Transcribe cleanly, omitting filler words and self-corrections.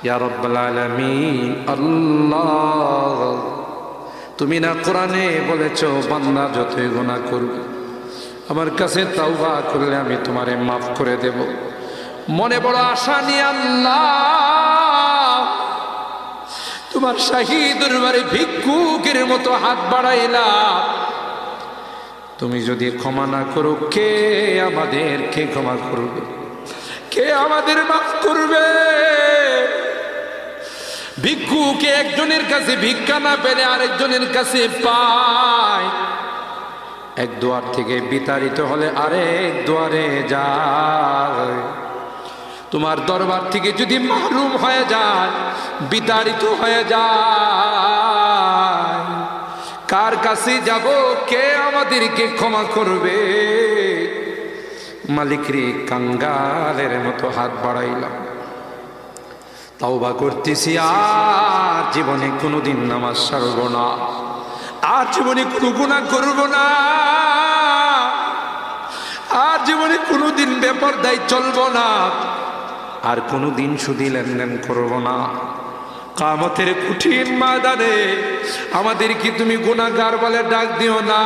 ইয়া রাব্বাল আলামিন। আল্লাহ, তুমি না কোরআনে বলেছো বান্দা যতই গুনাহ করবে আমার কাছে তাওবা করলে আমি তোমারে মাফ করে দেব। মনে বড় আশা নিয়ে আল্লাহ তোমার শাহী দরবারে ভিক্ষুকের মতো হাত বাড়াইলাম। তুমি যদি ক্ষমা না করো, কে আমাদেরকে ক্ষমা করবে? কে আমাদের মাফ করবে? ভিক্ষুকে একজনের কাছে ভিক্ষা না পেলে আরেকজনের কাছে পায়। এক দুয়ার থেকে বিতাড়িত হলে আরেক দুয়ারে যায়। তোমার দরবার থেকে যদি মাহরুম হয়ে যায়, বিতাড়িত হয়ে যায়, কার কাছে যাব? কে আমাদেরকে ক্ষমা করবে? মালিক রে, কাঙ্গালের মতো হাত বাড়াইলাম, তাওবা করতেছি, আর জীবনে কোনোদিন নামাজ ছাড়ব না, আর জীবনে কোনো গুনাহ করব না, আর জীবনে কোনোদিন বেপরদায় চলব না, আর কোনোদিন সুদি লেনদেন করব না। কিয়ামতের কঠিন ময়দানে আমাদেরকে তুমি গুনাহগার বলে ডাক দিও না।